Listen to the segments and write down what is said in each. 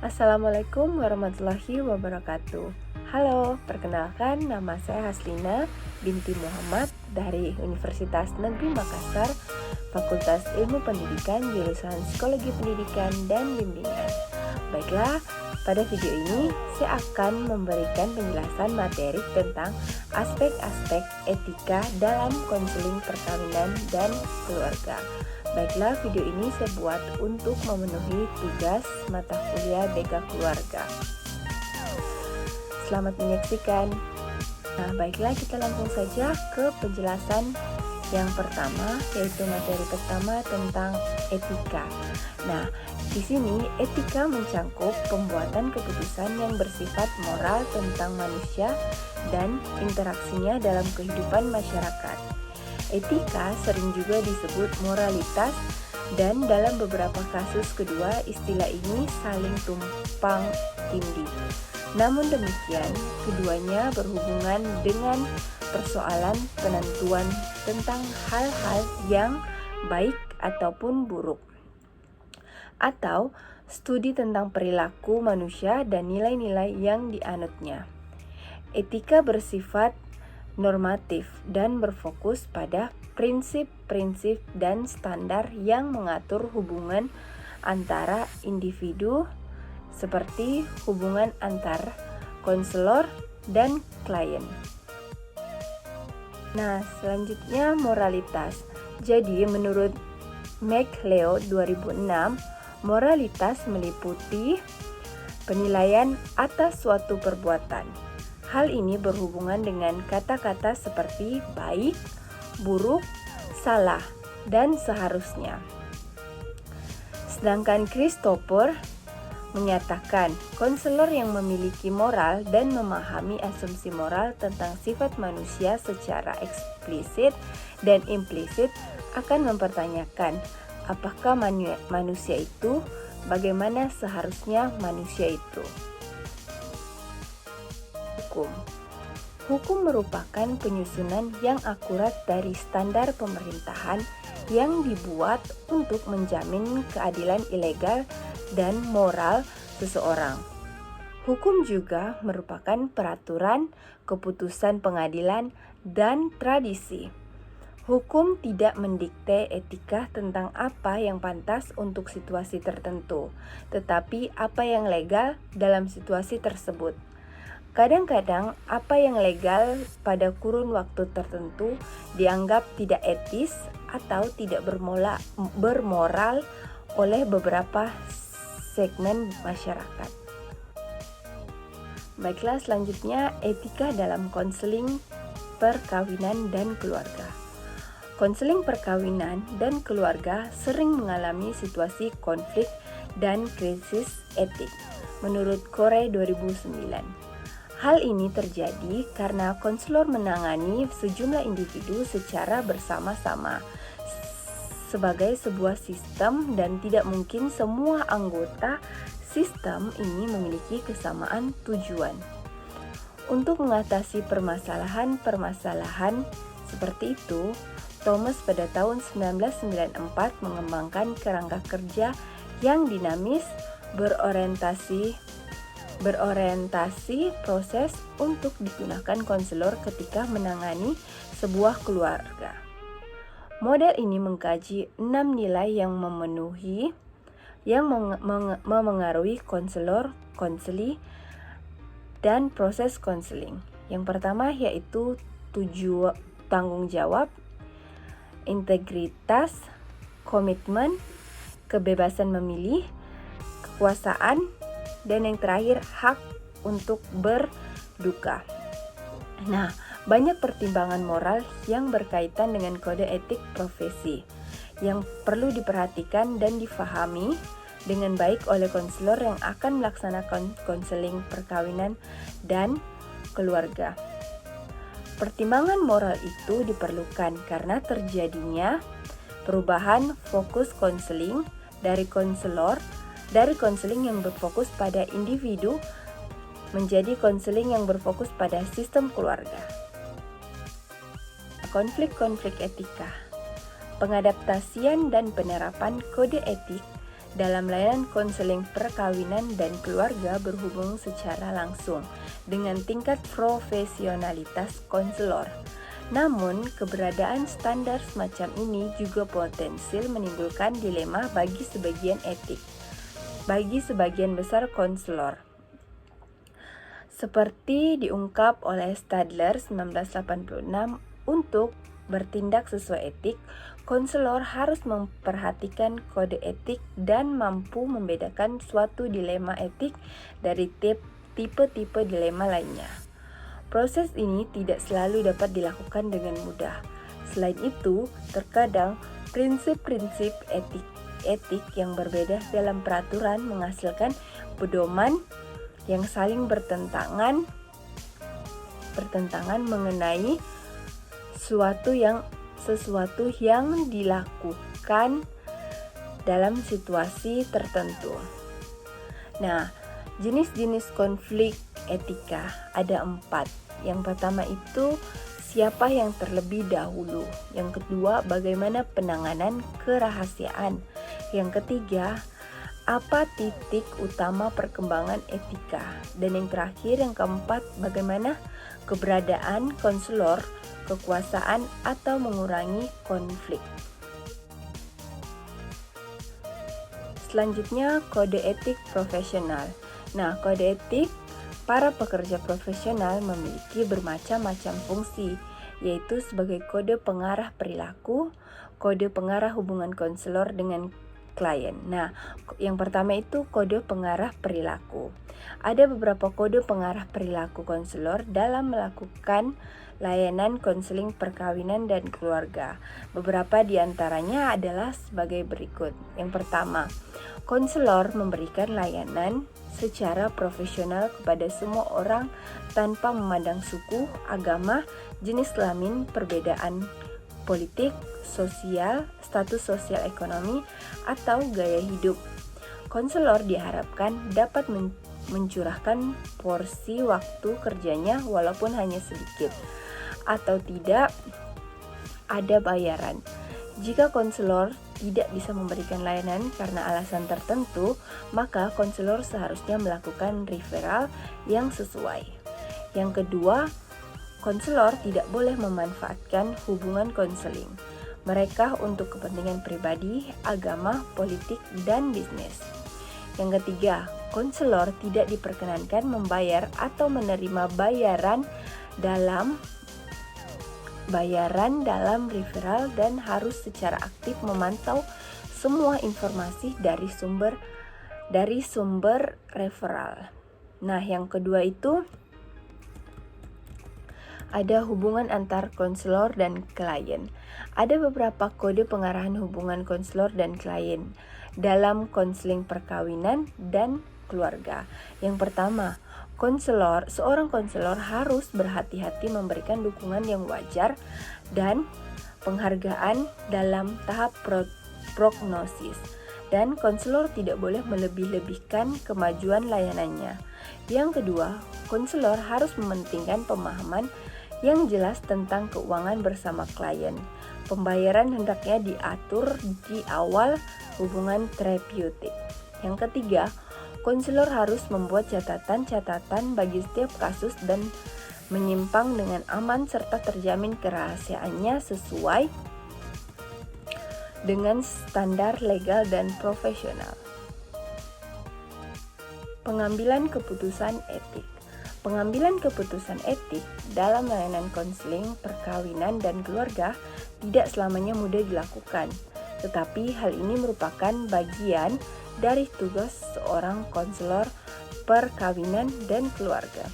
Assalamualaikum warahmatullahi wabarakatuh. Halo, perkenalkan nama saya Haslina binti Muhammad dari Universitas Negeri Makassar, Fakultas Ilmu Pendidikan, jurusan Psikologi Pendidikan dan Bimbingan. Baiklah, pada video ini saya akan memberikan penjelasan materi tentang aspek-aspek etika dalam konseling perkawinan dan keluarga. Baiklah, video ini saya buat untuk memenuhi tugas mata kuliah BK Keluarga. Selamat menyaksikan. Nah, baiklah kita langsung saja ke penjelasan yang pertama, yaitu materi pertama tentang etika. Nah, di sini etika mencangkup pembuatan keputusan yang bersifat moral tentang manusia dan interaksinya dalam kehidupan masyarakat. Etika sering juga disebut moralitas, dan dalam beberapa kasus kedua istilah ini saling tumpang tindih. Namun demikian, keduanya berhubungan dengan persoalan penentuan tentang hal-hal yang baik ataupun buruk, atau studi tentang perilaku manusia dan nilai-nilai yang dianutnya. Etika bersifat normatif dan berfokus pada prinsip-prinsip dan standar yang mengatur hubungan antara individu, seperti hubungan antar konselor dan klien. Nah, selanjutnya moralitas. Jadi, menurut McLeod 2006, moralitas meliputi penilaian atas suatu perbuatan. Hal ini berhubungan dengan kata-kata seperti baik, buruk, salah, dan seharusnya. Sedangkan Christopher menyatakan konselor yang memiliki moral dan memahami asumsi moral tentang sifat manusia secara eksplisit dan implisit akan mempertanyakan apakah manusia itu, bagaimana seharusnya manusia itu. Hukum merupakan penyusunan yang akurat dari standar pemerintahan yang dibuat untuk menjamin keadilan ilegal dan moral seseorang. Hukum juga merupakan peraturan, keputusan pengadilan, dan tradisi. Hukum tidak mendikte etika tentang apa yang pantas untuk situasi tertentu, tetapi apa yang legal dalam situasi tersebut. Kadang-kadang apa yang legal pada kurun waktu tertentu dianggap tidak etis atau tidak bermoral oleh beberapa segmen masyarakat. Baiklah, selanjutnya etika dalam konseling perkawinan dan keluarga. Konseling perkawinan dan keluarga sering mengalami situasi konflik dan krisis etik, menurut Corey 2009. Hal ini terjadi karena konselor menangani sejumlah individu secara bersama-sama sebagai sebuah sistem, dan tidak mungkin semua anggota sistem ini memiliki kesamaan tujuan. Untuk mengatasi permasalahan-permasalahan seperti itu, Thomas pada tahun 1994 mengembangkan kerangka kerja yang dinamis berorientasi proses untuk digunakan konselor ketika menangani sebuah keluarga. Model ini mengkaji 6 nilai yang memengaruhi konselor, konseli, dan proses konseling. Yang pertama yaitu tanggung jawab, integritas, komitmen, kebebasan memilih, kekuasaan, dan yang terakhir hak untuk berduka. Nah, banyak pertimbangan moral yang berkaitan dengan kode etik profesi yang perlu diperhatikan dan difahami dengan baik oleh konselor yang akan melaksanakan konseling perkawinan dan keluarga. Pertimbangan moral itu diperlukan karena terjadinya perubahan fokus konseling dari konseling yang berfokus pada individu menjadi konseling yang berfokus pada sistem keluarga. Konflik-konflik etika. Pengadaptasian dan penerapan kode etik Dalam layanan konseling perkawinan dan keluarga berhubung secara langsung dengan tingkat profesionalitas konselor. Namun, keberadaan standar semacam ini juga potensial menimbulkan dilema bagi sebagian besar konselor. Seperti diungkap oleh Stadler 1986, untuk bertindak sesuai etik, konselor harus memperhatikan kode etik dan mampu membedakan suatu dilema etik dari tipe-tipe dilema lainnya. Proses ini tidak selalu dapat dilakukan dengan mudah. Selain itu, terkadang prinsip-prinsip etik yang berbeda dalam peraturan menghasilkan pedoman yang saling bertentangan mengenai sesuatu yang dilakukan dalam situasi tertentu. Nah, jenis-jenis konflik etika ada 4. Yang pertama itu siapa yang terlebih dahulu. Yang kedua, bagaimana penanganan kerahasiaan. Yang ketiga, apa titik utama perkembangan etika. Dan yang terakhir, yang keempat, bagaimana keberadaan konselor, kekuasaan, atau mengurangi konflik. Selanjutnya, kode etik profesional. Nah, kode etik para pekerja profesional memiliki bermacam-macam fungsi, yaitu sebagai kode pengarah perilaku, kode pengarah hubungan konselor dengan klien. Nah, yang pertama itu kode pengarah perilaku. Ada beberapa kode pengarah perilaku konselor dalam melakukan layanan konseling perkawinan dan keluarga. Beberapa di antaranya adalah sebagai berikut. Yang pertama, konselor memberikan layanan secara profesional kepada semua orang tanpa memandang suku, agama, jenis kelamin, perbedaan politik, sosial, status sosial ekonomi, atau gaya hidup. Konselor diharapkan dapat mencurahkan porsi waktu kerjanya walaupun hanya sedikit atau tidak ada bayaran. Jika konselor tidak bisa memberikan layanan karena alasan tertentu, maka konselor seharusnya melakukan referral yang sesuai. Yang kedua, konselor tidak boleh memanfaatkan hubungan konseling mereka untuk kepentingan pribadi, agama, politik, dan bisnis. Yang ketiga, konselor tidak diperkenankan membayar atau menerima bayaran dalam referral dan harus secara aktif memantau semua informasi dari sumber referral. Nah, yang kedua itu ada hubungan antar konselor dan klien. Ada beberapa kode pengarahan hubungan konselor dan klien dalam konseling perkawinan dan keluarga. Yang pertama, seorang konselor harus berhati-hati memberikan dukungan yang wajar dan penghargaan dalam tahap prognosis. Dan konselor tidak boleh melebih-lebihkan kemajuan layanannya. Yang kedua, konselor harus mementingkan pemahaman yang jelas tentang keuangan bersama klien. Pembayaran hendaknya diatur di awal hubungan terapeutik. Yang ketiga, konselor harus membuat catatan-catatan bagi setiap kasus dan menyimpang dengan aman serta terjamin kerahasiaannya sesuai dengan standar legal dan profesional. Pengambilan keputusan etik. Pengambilan keputusan etik dalam layanan konseling perkawinan dan keluarga tidak selamanya mudah dilakukan, tetapi hal ini merupakan bagian dari tugas seorang konselor perkawinan dan keluarga.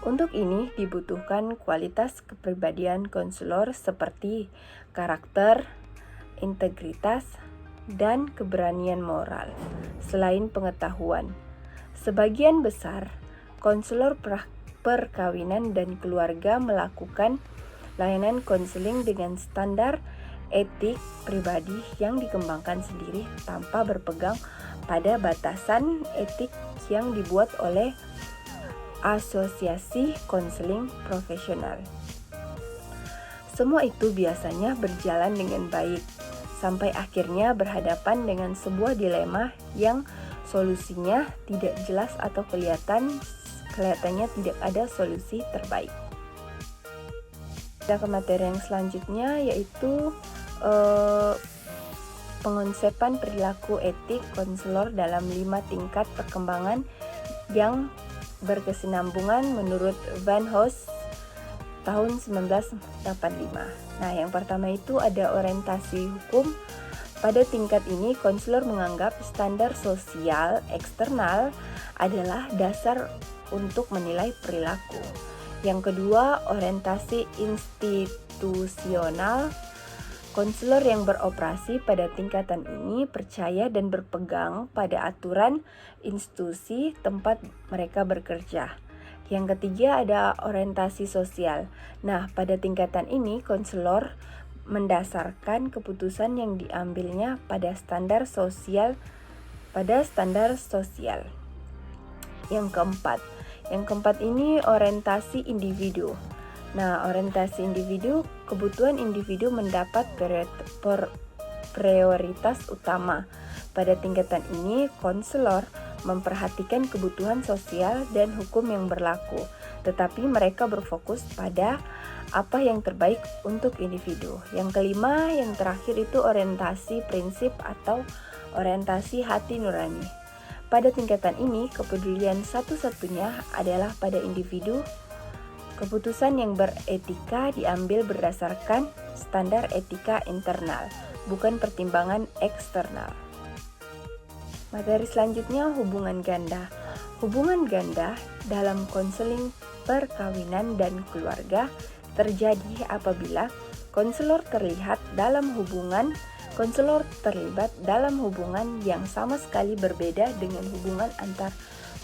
Untuk ini dibutuhkan kualitas kepribadian konselor seperti karakter, integritas, dan keberanian moral. Selain pengetahuan, sebagian besar konselor perkawinan dan keluarga melakukan layanan konseling dengan standar etik pribadi yang dikembangkan sendiri tanpa berpegang pada batasan etik yang dibuat oleh asosiasi konseling profesional. Semua itu biasanya berjalan dengan baik sampai akhirnya berhadapan dengan sebuah dilema yang solusinya tidak jelas atau kelihatannya tidak ada solusi terbaik. Kita ke materi yang selanjutnya, yaitu pengonsepan perilaku etik konselor dalam 5 tingkat perkembangan yang berkesinambungan menurut Van Hoos tahun 1985. Nah, yang pertama itu ada orientasi hukum. Pada tingkat ini, konselor menganggap standar sosial eksternal adalah dasar untuk menilai perilaku. Yang kedua, orientasi institusional. Konselor yang beroperasi pada tingkatan ini percaya dan berpegang pada aturan institusi tempat mereka bekerja. Yang ketiga ada orientasi sosial. Nah, pada tingkatan ini konselor mendasarkan keputusan yang diambilnya pada standar sosial. Yang keempat ini orientasi individu. Nah, orientasi individu, kebutuhan individu mendapat prioritas utama. Pada tingkatan ini, konselor memperhatikan kebutuhan sosial dan hukum yang berlaku, tetapi mereka berfokus pada apa yang terbaik untuk individu. Yang kelima, yang terakhir itu orientasi prinsip atau orientasi hati nurani. Pada tingkatan ini, kepedulian satu-satunya adalah pada individu. Keputusan yang beretika diambil berdasarkan standar etika internal, bukan pertimbangan eksternal. Materi selanjutnya, hubungan ganda. Hubungan ganda dalam konseling perkawinan dan keluarga terjadi apabila konselor terlibat dalam hubungan yang sama sekali berbeda dengan hubungan antar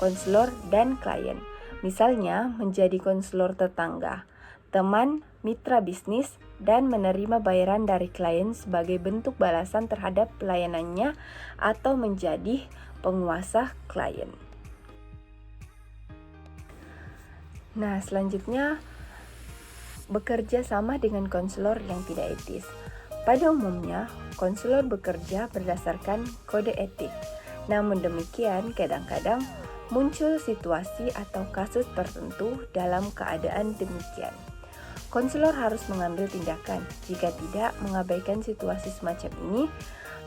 konselor dan klien. Misalnya, menjadi konselor tetangga, teman, mitra bisnis, dan menerima bayaran dari klien sebagai bentuk balasan terhadap pelayanannya atau menjadi penguasa klien. Nah, selanjutnya, bekerja sama dengan konselor yang tidak etis. Pada umumnya, konselor bekerja berdasarkan kode etik. Namun demikian, kadang-kadang muncul situasi atau kasus tertentu dalam keadaan demikian. Konselor harus mengambil tindakan. Jika tidak, mengabaikan situasi semacam ini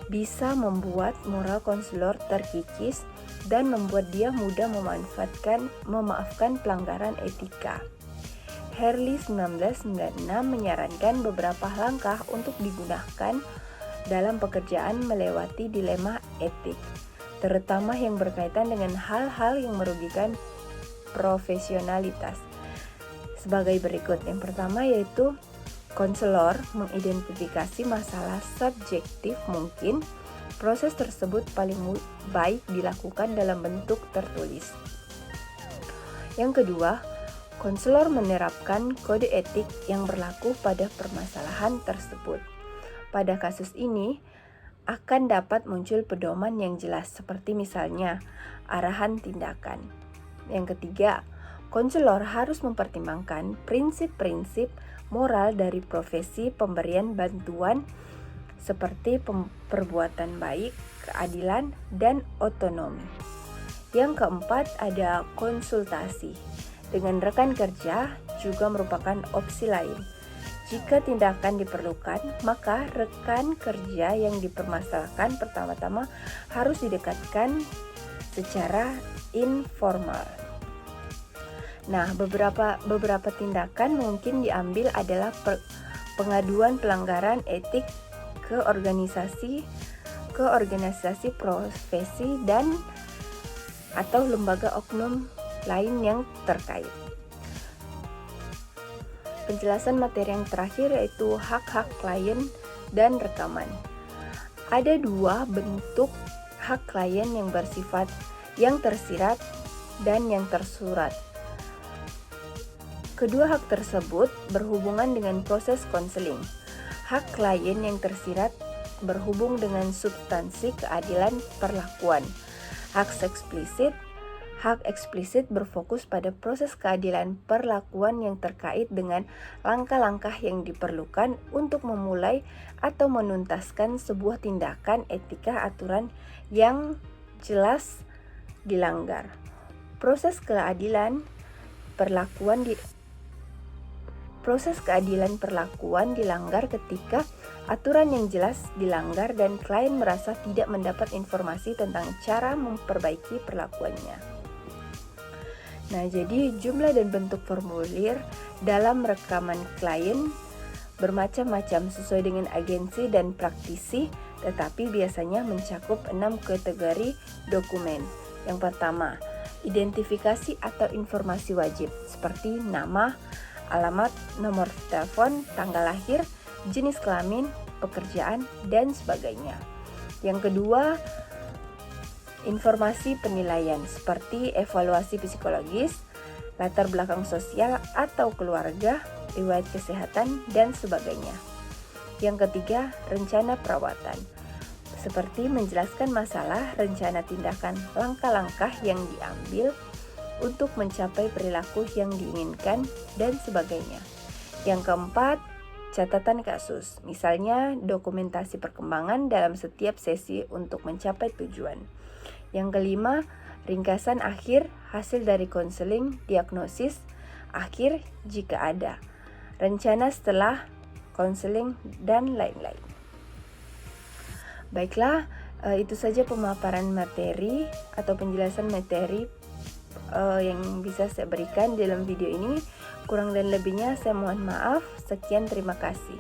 bisa membuat moral konselor terkikis dan membuat dia mudah memaafkan pelanggaran etika. Hurley 1996 menyarankan beberapa langkah untuk digunakan dalam pekerjaan melewati dilema etik, terutama yang berkaitan dengan hal-hal yang merugikan profesionalitas. Sebagai berikut, yang pertama yaitu konselor mengidentifikasi masalah subjektif mungkin. Proses tersebut paling baik dilakukan dalam bentuk tertulis. Yang kedua, konselor menerapkan kode etik yang berlaku pada permasalahan tersebut. Pada kasus ini, akan dapat muncul pedoman yang jelas, seperti misalnya arahan tindakan. Yang ketiga, konselor harus mempertimbangkan prinsip-prinsip moral dari profesi pemberian bantuan seperti perbuatan baik, keadilan, dan otonomi. Yang keempat ada konsultasi dengan rekan kerja juga merupakan opsi lain. Jika tindakan diperlukan, maka rekan kerja yang dipermasalahkan pertama-tama harus didekatkan secara informal. Nah, beberapa tindakan mungkin diambil adalah pengaduan pelanggaran etik ke organisasi profesi dan atau lembaga oknum lain yang terkait. Penjelasan materi yang terakhir yaitu hak-hak klien dan rekaman. Ada dua bentuk hak klien yang bersifat yang tersirat dan yang tersurat. Kedua hak tersebut berhubungan dengan proses konseling. Hak klien yang tersirat berhubung dengan substansi keadilan perlakuan. Hak eksplisit, Hak eksplisit berfokus pada proses keadilan perlakuan yang terkait dengan langkah-langkah yang diperlukan untuk memulai atau menuntaskan sebuah tindakan etika aturan yang jelas dilanggar. Proses keadilan perlakuan dilanggar ketika aturan yang jelas dilanggar dan klien merasa tidak mendapat informasi tentang cara memperbaiki perlakuannya. Nah, jadi jumlah dan bentuk formulir dalam rekaman klien bermacam-macam sesuai dengan agensi dan praktisi, tetapi biasanya mencakup 6 kategori dokumen. Yang pertama, identifikasi atau informasi wajib seperti nama, alamat, nomor telepon, tanggal lahir, jenis kelamin, pekerjaan, dan sebagainya. Yang kedua, informasi penilaian seperti evaluasi psikologis, latar belakang sosial atau keluarga, riwayat kesehatan, dan sebagainya. Yang ketiga, rencana perawatan seperti menjelaskan masalah, rencana tindakan, langkah-langkah yang diambil untuk mencapai perilaku yang diinginkan, dan sebagainya. Yang keempat, catatan kasus, misalnya dokumentasi perkembangan dalam setiap sesi untuk mencapai tujuan. Yang kelima, ringkasan akhir hasil dari konseling, diagnosis akhir jika ada, rencana setelah konseling, dan lain-lain. Baiklah, itu saja pemaparan materi atau penjelasan materi yang bisa saya berikan dalam video ini. Kurang dan lebihnya saya mohon maaf. Sekian, terima kasih.